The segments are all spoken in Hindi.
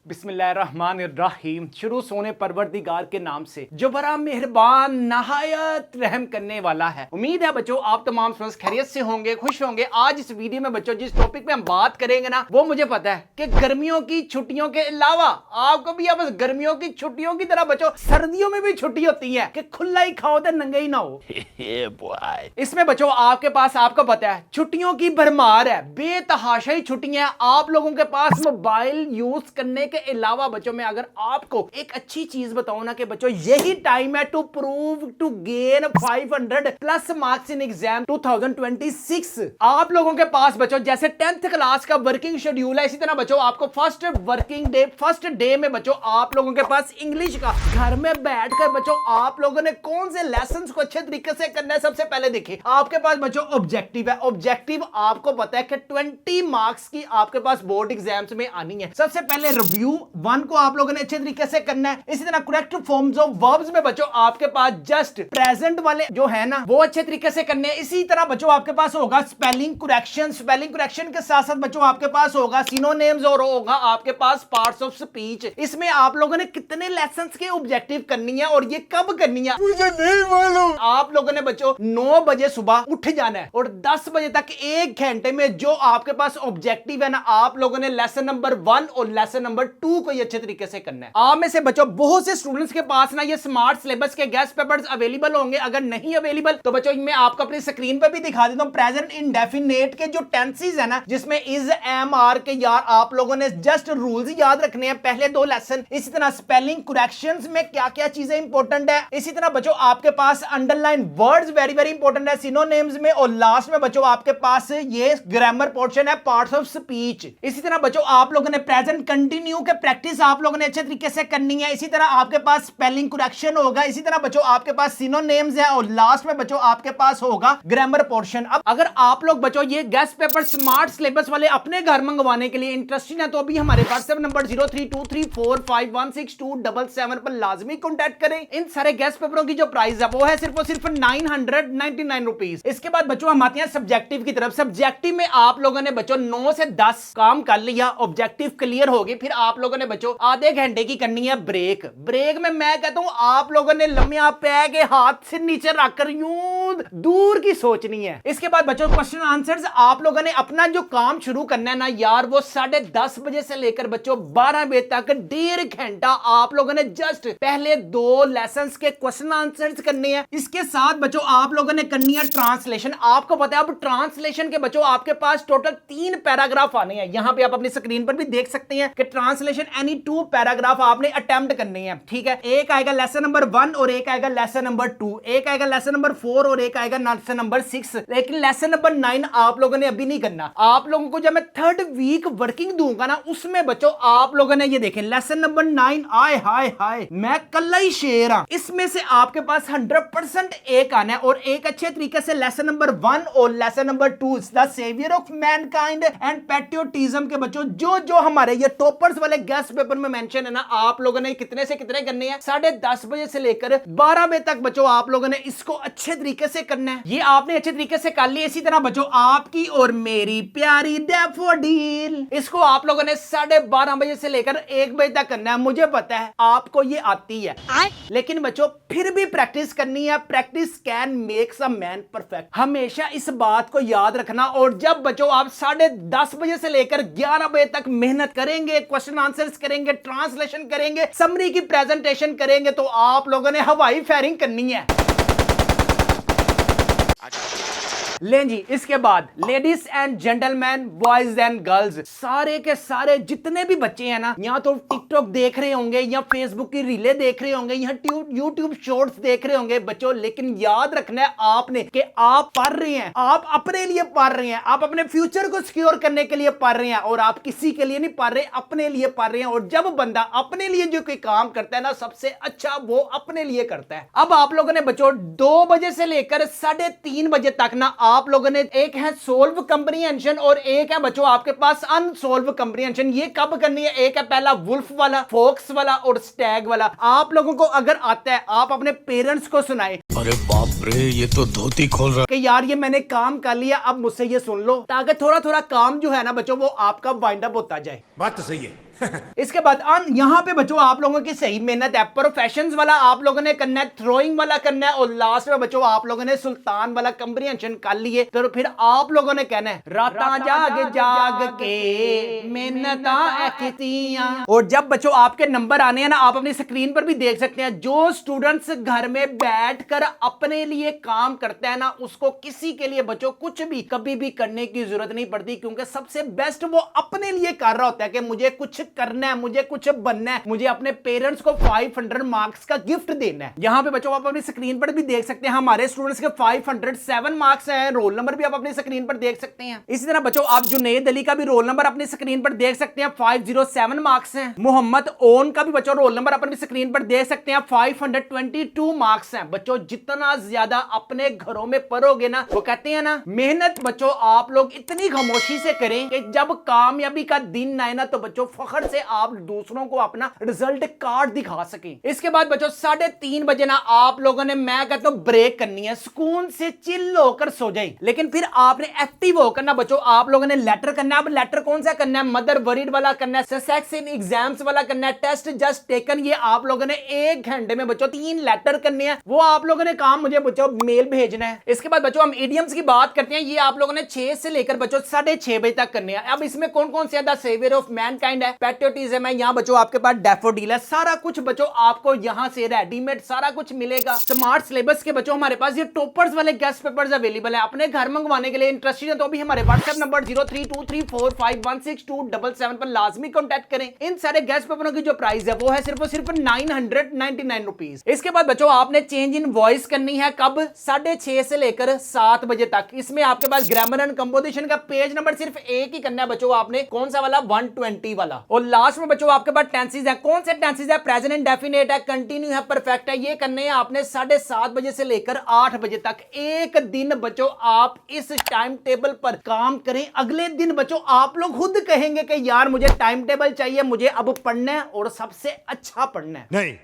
बिस्मिल्लाहिर्रहमानिर्रहीम। शुरू सोने परवरदिगार के नाम से जो बड़ा मेहरबान नहायत रहम करने वाला है। उम्मीद है बच्चों आप तमाम स्टूडेंट्स खैरियत से होंगे, खुश होंगे। आज इस वीडियो में बच्चों जिस टॉपिक पे हम बात करेंगे ना, वो मुझे पता है कि गर्मियों की छुट्टियों के अलावा आपको भी अब गर्मियों की छुट्टियों की तरह बच्चों सर्दियों में भी छुट्टी होती है कि खुला ही खाओ तो नंगे ही ना हो। इसमें बच्चों आपके पास आपको पता है छुट्टियों की भरमार है, बेतहाशाई छुट्टियां। आप लोगों के पास मोबाइल यूज करने के अलावा बच्चों में अगर आपको एक अच्छी चीज बताऊं ना कि बच्चों यही टाइम है to prove to gain 500 plus marks in exam 2026। आप लोगों के पास बच्चों जैसे 10th क्लास का वर्किंग शेड्यूल है, इसी तरह बच्चों आपको फर्स्ट डे में बच्चों आप लोगों के पास इंग्लिश का घर में बैठकर बच्चों आप लोगों ने कौन से लेसन को अच्छे तरीके से करना है। सबसे पहले देखिए आपके पास बच्चों ऑब्जेक्टिव है। ऑब्जेक्टिव आपको पता है कि 20 मार्क्स की आपके पास बोर्ड एग्जाम्स में आनी है। सबसे पहले रिव्यू 1 को आप लोगों ने अच्छे तरीके से करना है। इसी तरह करेक्ट फॉर्म्स ऑफ वर्ब्स में बच्चों आपके पास जस्ट प्रेजेंट वाले जो है ना वो अच्छे तरीके से करने हैं। इसी तरह बच्चों आपके पास होगा स्पेलिंग करेक्शन के साथ साथ बच्चों आपके पास होगा सिनोनिम्स और होगा आपके पास पार्ट्स ऑफ स्पीच। इसमें आप लोगों ने कितने लेसन्स के ऑब्जेक्टिव करनी है और ये कब करनी है मुझे नहीं मालूम। आप लोगों ने बच्चों 9 बजे सुबह उठ जाना है और 10 बजे तक 1 घंटे में जो आपके पास ऑब्जेक्टिव है ना आप लोगों ने लेसन नंबर 1 और लेसन नंबर 2 को अच्छे तरीके से करना है। आप में से बच्चों बहुत से स्टूडेंट्स के पास ना ये स्मार्ट सिलेबस के गेस्ट पेपर्स अवेलेबल होंगे। अगर नहीं अवेलेबल तो बच्चों मैं आपको अपनी स्क्रीन पर भी दिखा देता हूं। प्रेजेंट इंडेफिनेट के जो टेंसेस है ना जिसमें इज एम आर के यार आप लोगों ने जस्ट रूल्स याद रखने हैं पहले 2 लेसन। इसी तरह स्पेलिंग करेक्शंस में क्या क्या चीजें इंपॉर्टेंट है। इसी तरह बच्चों आपके पास underline words very very important है सिनोनिम्स में। और लास्ट में बच्चों आपके पास ये ग्रामर पोर्शन है पार्ट्स ऑफ स्पीच। इसी तरह बच्चों आप लोगों ने प्रेजेंट कंटिन्यू के प्रैक्टिस आप लोगों ने अच्छे तरीके से करनी है। इसी तरह आपके पास स्पेलिंग करेक्शन होगा। इसी तरह बच्चों आपके पास सिनोनिम्स है और लास्ट में बच्चों आपके पास होगा ग्रामर पोर्शन। अब अगर आप लोग बच्चों ये गेस्ट पेपर स्मार्ट सिलेबस वाले अपने घर मंगवाने के लिए इंटरेस्टेड है तो अभी हमारे व्हाट्सएप नंबर 0323451677 पर लाजमी कॉन्टैक्ट करें। इन सारे गेस्ट पेपरों की जो प्राइस है वो है सिर्फ और सिर्फ 999 रुपीज। इसके बाद बच्चों हम आते हैं सब्जेक्टिव की तरफ। सब्जेक्टिव में आप लोगों ने बच्चों 9 से 10 काम कर लिया, ऑब्जेक्टिव क्लियर होगी। फिर आप लोगों ने बच्चों आधे घंटे की करनी है ब्रेक। ब्रेक में मैं कहता हूं आप लोगों ने लम्बिया पैर के हाथ से नीचे रखकर यूं दूर की सोचनी है। इसके बाद बच्चों क्वेश्चन आंसर्स आप लोगों ने अपना जो काम शुरू करना है ना यार वो 10:30 बजे से लेकर बच्चों 12 बजे तक 1.5 घंटा आप लोगों ने जस्ट पहले 2 लेसन्स के क्वेश्चन आंसर्स करने हैं। इसके साथ बच्चों आप लोगों ने करनी है ट्रांसलेशन। आपको पता है अब ट्रांसलेशन के बच्चों आपके पास टोटल 3 पैराग्राफ आने हैं। यहां पे आप अपनी स्क्रीन पर भी देख सकते हैं कि ट्रांसलेशन एनी 2 पैराग्राफ आपने अटेम्प्ट करने हैं। ठीक है, एक आएगा लेसन नंबर 1 और एक आएगा लेसन नंबर 2, एक आएगा लेसन नंबर 4 और एक आएगा लेसन नंबर 6। लेकिन लेसन नंबर 9 आप लोगों ने अभी नहीं करना। आप लोगों को जब मैं 3rd वीक वर्किंग दूंगा ना उसमें बच्चों आप लोगों ने ये देखें लेसन नंबर 9 आए हाय हाय मैं कल ही शेर हूं। इसमें से आपके पास 100% एक आना है और एक अच्छे तरीके से लेसन नंबर 1 और lesson number 2 the saviour of mankind and patriotism के बच्चों जो हमारे ये टॉपर्स वाले गेस्ट पेपर में मेंशन है ना आप लोगों ने कितने से कितने करने हैं 10:30 बजे से लेकर 12 बजे तक बच्चों आप लोगों ने इसको अच्छे तरीके से करना है। ये आपने अच्छे तरीके से कर लिया। इसी तरह बच्चों आपकी और मेरी प्यारी डैफोडिल इसको आप लोगों ने 12:30 बजे से लेकर 1 बजे तक करना है। मुझे पता है आपको ये आती है लेकिन बच्चों फिर भी प्रैक्टिस करनी है। Practice can makes a man perfect. हमेशा इस बात को याद रखना। और जब बच्चों आप 10:30 बजे से लेकर 11 बजे तक मेहनत करेंगे, क्वेश्चन आंसर्स करेंगे, ट्रांसलेशन करेंगे, समरी की प्रेजेंटेशन करेंगे तो आप लोगों ने हवाई फायरिंग करनी है। लें जी, इसके बाद ladies and gentleman, boys and girls, सारे के सारे जितने भी बच्चे हैं ना या तो टिकटॉक देख रहे होंगे या फेसबुक की रीलें देख रहे होंगे या यूट्यूब शॉर्ट्स देख रहे होंगे बच्चों, लेकिन याद रखना है आपने कि आप पढ़ रहे हैं, आप अपने लिए पढ़ रहे हैं, आप अपने फ्यूचर को सिक्योर करने के लिए पढ़ रहे हैं और आप किसी के लिए नहीं पढ़ रहे, अपने लिए पढ़ रहे हैं। और जब बंदा अपने लिए जो कोई काम करता है ना सबसे अच्छा वो अपने लिए करता है। अब आप लोगों ने बच्चों 2 बजे से लेकर 3:30 बजे तक ना आप लोगों ने एक है सोल्व कंप्रीहेंशन और एक है बच्चों आपके पास अनसोल्व कंप्रीहेंशन। ये कब करनी है? एक है पहला वुल्फ वाला, फॉक्स वाला और स्टैग वाला। आप लोगों को अगर आता है आप अपने पेरेंट्स को सुनाए, अरे बाप रे ये तो धोती खोल रहा कि यार ये मैंने काम कर लिया अब मुझसे ये सुन लो, ताकि थोड़ा थोड़ा काम जो है ना बच्चों वो आपका वाइंड अप होता जाए। बात तो सही है। इसके बाद यहाँ पे बच्चों आप लोगों की सही मेहनत है। प्रोफेशंस वाला आप लोगों ने करना है, थ्रोइंग वाला करना है, और लास्ट में बच्चों आप लोगों ने सुल्तान वाला कंप्रीहेंशन कर लिए। तो फिर आप लोगों ने कहना है राता जाग जाग के मेहनता कितियां। और जब बच्चों आपके नंबर आने हैं ना, आप अपनी स्क्रीन पर भी देख सकते हैं, जो स्टूडेंट्स घर में बैठकर अपने लिए काम करता है ना, उसको किसी के लिए बच्चों कुछ भी कभी भी करने की जरूरत नहीं पड़ती, क्योंकि सबसे बेस्ट वो अपने लिए कर रहा होता है कि मुझे कुछ करना है, मुझे कुछ बनना है, मुझे अपने पेरेंट्स को 500 मार्क्स का गिफ्ट देना है। यहां पे बच्चों आप अपनी स्क्रीन पर भी देख सकते हैं हमारे स्टूडेंट्स के 507 मार्क्स हैं। रोल नंबर भी आप अपनी स्क्रीन पर देख सकते हैं। इसी तरह बच्चों आप जुनैद अली का भी रोल नंबर अपनी स्क्रीन पर देख सकते हैं, 507 मार्क्स हैं। मोहम्मद ओन का भी बच्चों रोल नंबर अपनी स्क्रीन पर देख सकते हैं, 522 मार्क्स हैं। बच्चों जितना ज्यादा अपने घरों में पढ़ोगे ना, वो कहते हैं ना, मेहनत बच्चों आप लोग इतनी खामोशी से करें कि जब कामयाबी का दिन आए ना, तो बच्चों फखर से आप दूसरों को अपना रिजल्ट कार्ड दिखा सकें। इसके बाद बच्चों 3:30 बजे ना आप लोगों ने, मैं कहता हूं, ब्रेक करनी है, सुकून से चिल होकर सो जाए। लेकिन फिर आपने एक्टिव होकर ना बच्चों आप लोगों ने लेटर करना है। अब लेटर कौन सा करना है? मदर वरीड वाला करना है, ससेक्स इन एग्जाम्स वाला करना है, टेस्ट जस्ट टेकन, ये आप लोगों ने 1 घंटे में बच्चों 3 लेटर करने हैं। वो आप लोगों ने काम मुझे बच्चों मेल भेजना है। इसके बाद बच्चों हम इडियम्स की बात करते हैं, ये आप लोगों ने 6 से लेकर बच्चों 6:30 बजे तक करने हैं। अब इसमें कौन कौन से द सेवियर ऑफ मैनकाइंड है, पैट्रियोटिज्म है, यहाँ बच्चों आपके पास डैफोडिल है, सारा कुछ बच्चों आपको यहाँ से रेडीमेड सारा कुछ मिलेगा। स्मार्ट सिलेबस के बच्चों हमारे पास ये टॉपर्स वाले गेस्ट पेपर्स अवेलेबल है। अपने घर मंगवाने के लिए इंटरेस्टेड है तो भी हमारे व्हाट्सएप नंबर 0323451627 पर लाजमी कॉन्टैक्ट करें। इन सारे गेस्ट पेपरों की जो प्राइस है वो है सिर्फ और सिर्फ 999 रुपीज। इसके बाद बच्चों आपने चेंज इन वॉइस करनी है, कब? 6:30 से लेकर 7 बजे तक। इसमें आपके पास ग्रामर एंड कंपोजिशन का पेज नंबर सिर्फ एक ही करना है बच्चों आपने, कौन सा वाला? 120 वाला। और लास्ट में बच्चों आपके पास टेंसेस है, कौन से टेंसेस है? प्रेजेंट इंडेफिनिट है, कंटिन्यू है, परफेक्ट है। ये करने हैं आपने 7:30 बजे से लेकर 8 बजे तक। एक दिन बच्चों आप इस टाइम टेबल पर काम करें, अगले दिन बच्चों आप लोग खुद कहेंगे कि यार मुझे टाइम टेबल चाहिए, मुझे अब पढ़ना है और सबसे अच्छा पढ़ना है। नहीं।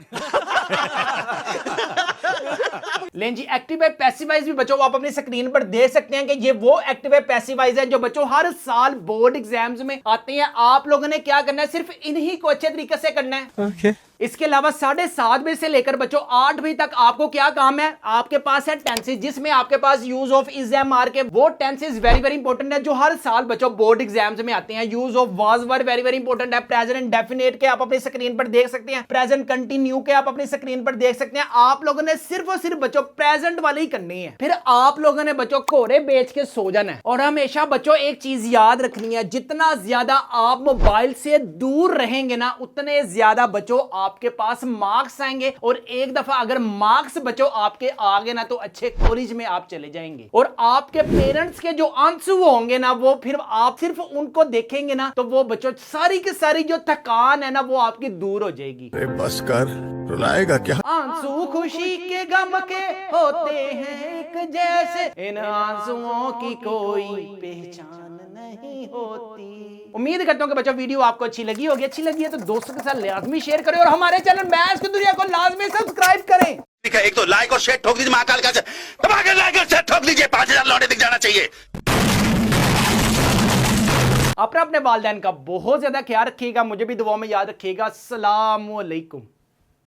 लेकिन जी एक्टिव पैसिवाइज भी बच्चों आप अपनी स्क्रीन पर देख सकते हैं कि ये वो एक्टिव पैसिवाइज है जो बच्चों हर साल बोर्ड एग्जाम्स में आते हैं। आप लोगों ने क्या करना है? सिर्फ इन्हीं को अच्छे तरीके से करना है। Okay. इसके अलावा 7:30 बजे से लेकर बच्चों 8 बजे तक आपको क्या काम है? आपके पास है टेंसेस, जिसमें आपके पास use of is am are के वो टेंसेस वेरी वेरी इंपॉर्टेंट है जो हर साल बच्चों बोर्ड एग्जाम्स में आते हैं। Use of was were very very important है। प्रेजेंट इंडेफिनिट के आप अपनी स्क्रीन पर देख सकते हैं, प्रेजेंट कंटिन्यू के आप अपनी स्क्रीन पर देख सकते हैं। आप लोगों ने सिर्फ और सिर्फ बच्चों प्रेजेंट वाले ही करने हैं। फिर आप लोगों ने बच्चों घोड़े बेच के सो जाना है। और हमेशा बच्चों एक चीज याद रखनी है, जितना ज्यादा आप मोबाइल से दूर रहेंगे ना, उतने ज्यादा बच्चों आपके पास मार्क्स आएंगे। और एक दफा अगर मार्क्स बच्चों आपके आ गए ना, तो अच्छे कॉलेज में आप चले जाएंगे। और आपके पेरेंट्स के जो आंसू होंगे ना, वो फिर आप सिर्फ उनको देखेंगे ना, तो वो बच्चों सारी की सारी जो थकान है ना, वो आपकी दूर हो जाएगी। अरे बस कर, रुलाएगा क्या? आंसू खुशी के गम के होते हैं एक जैसे, इन आंसुओं की कोई पहचान नहीं होती। उम्मीद करता हूं कि बच्चों वीडियो आपको अच्छी लगी होगी। अच्छी लगी है तो दोस्तों के साथ लाजमी शेयर करें और हमारे चैनल मैथ्स की दुनिया को लाजमी सब्सक्राइब करें। एक तो लाइक और शेयर ठोक दीजिए, महाकाल का दबा के लाइक और शेयर ठोक दीजिए, 5000 लौटे दिख जाना चाहिए। अपने वालिदैन का बहुत ज्यादा ख्याल रखिएगा, मुझे भी दुआ में याद रखिएगा। अस्सलाम वालेकुम।